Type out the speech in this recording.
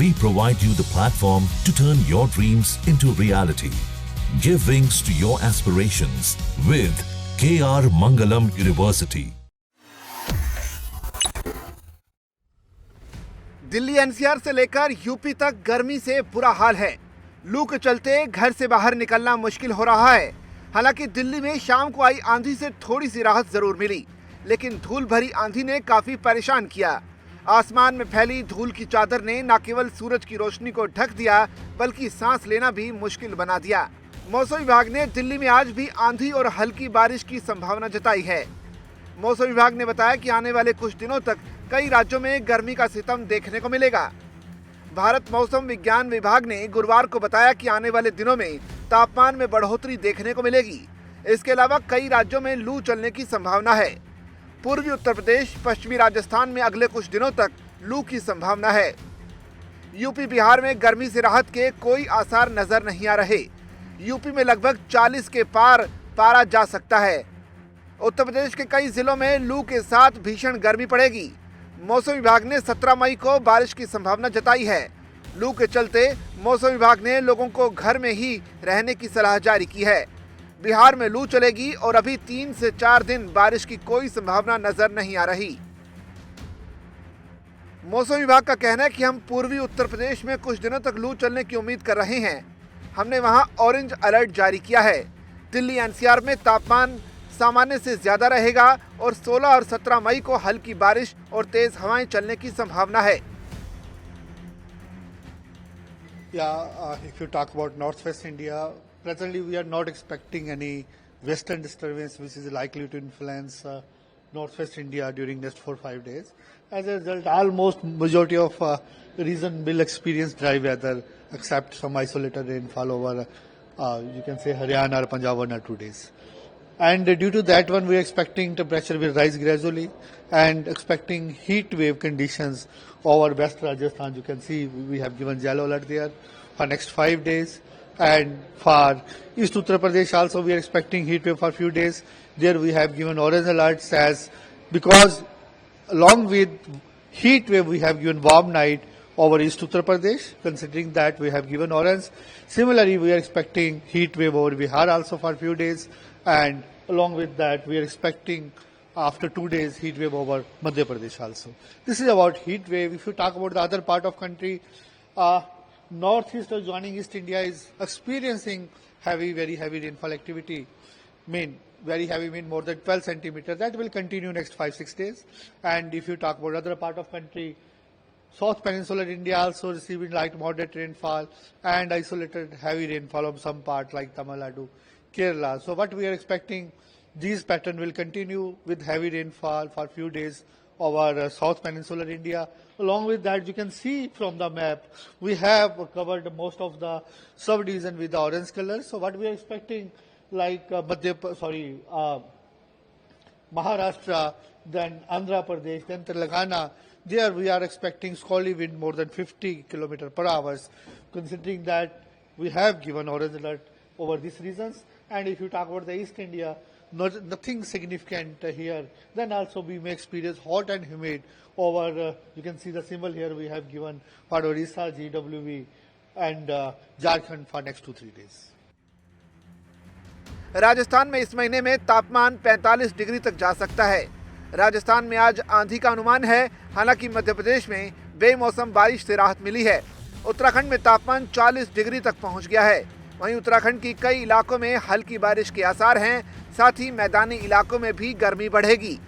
We provide you the platform to turn your dreams into reality. Give wings to your aspirations with KR Mangalam University. Delhi NCR से लेकर UP तक गर्मी से बुरा हाल है। लू के चलते घर से बाहर निकलना मुश्किल हो रहा है। हालांकि दिल्ली में शाम को आई आंधी से थोड़ी सी राहत जरूर मिली, लेकिन धूल भरी आंधी ने काफी परेशान किया। आसमान में फैली धूल की चादर ने न केवल सूरज की रोशनी को ढक दिया, बल्कि सांस लेना भी मुश्किल बना दिया। मौसम विभाग ने दिल्ली में आज भी आंधी और हल्की बारिश की संभावना जताई है। मौसम विभाग ने बताया कि आने वाले कुछ दिनों तक कई राज्यों में गर्मी का सितम देखने को मिलेगा। भारत मौसम विज्ञान विभाग ने गुरुवार को बताया कि आने वाले दिनों में तापमान में बढ़ोतरी देखने को मिलेगी। इसके अलावा कई राज्यों में लू चलने की संभावना है। पूर्वी उत्तर प्रदेश, पश्चिमी राजस्थान में अगले कुछ दिनों तक लू की संभावना है। यूपी, बिहार में गर्मी से राहत के कोई आसार नजर नहीं आ रहे। यूपी में लगभग 40 के पार पारा जा सकता है। उत्तर प्रदेश के कई जिलों में लू के साथ भीषण गर्मी पड़ेगी। मौसम विभाग ने 17 मई को बारिश की संभावना जताई है। लू के चलते मौसम विभाग ने लोगों को घर में ही रहने की सलाह जारी की है। बिहार में लू चलेगी और अभी 3 से 4 दिन बारिश की कोई संभावना नजर नहीं आ रही। मौसम विभाग का कहना है कि हम पूर्वी उत्तर प्रदेश में कुछ दिनों तक लू चलने की उम्मीद कर रहे हैं। हमने वहां ऑरेंज अलर्ट जारी किया है। दिल्ली एनसीआर में तापमान सामान्य से ज्यादा रहेगा और 16 और 17 मई को हल्की बारिश और तेज हवाएं चलने की संभावना है। If you talk about northwest India, presently we are not expecting any western disturbance which is likely to influence northwest India during next 4-5 days. As a result, almost majority of region will experience dry weather except some isolated rainfall over you can say Haryana or Punjab 1 or 2 days. And due to that one, we are expecting temperature will rise gradually and expecting heat wave conditions over West Rajasthan. You can see we have given yellow alert there for next 5 days. And for East Uttar Pradesh also we are expecting heat wave for few days. There we have given orange alerts as because along with heat wave we have given warm night over East Uttar Pradesh. Considering that we have given orange. Similarly, we are expecting heat wave over Bihar also for few days. And along with that, we are expecting after 2 days heat wave over Madhya Pradesh also. This is about heat wave. If you talk about the other part of country, northeast or joining East India is experiencing very heavy rainfall activity. Very heavy mean more than 12 centimeters. That will continue next 5-6 days. And if you talk about other part of country, South Peninsular India also receiving light moderate rainfall and isolated heavy rainfall of some part like Tamil Nadu, Kerala. So what we are expecting, these pattern will continue with heavy rainfall for few days over South Peninsular India. Along with that, you can see from the map, we have covered most of the subdivision with the orange color. So what we are expecting, like Maharashtra, then Andhra Pradesh, then Telangana, there we are expecting squally wind more than 50 km per hour. Considering that we have given orange alert over these regions. And if you talk about the East India, nothing significant here. Then also we may experience hot and humid over, you can see the symbol here we have given for Odisha, GWB and Jharkhand for next 2-3 days. Rajasthan में इस महीने में तापमान 45 degree तक जा सकता है। राजस्थान में आज आंधी का अनुमान है। हालांकि मध्य प्रदेश में बेमौसम बारिश से राहत मिली है। उत्तराखंड में तापमान 40 डिग्री तक पहुंच गया है। वहीं उत्तराखंड की कई इलाकों में हल्की बारिश के आसार हैं। साथ ही मैदानी इलाकों में भी गर्मी बढ़ेगी।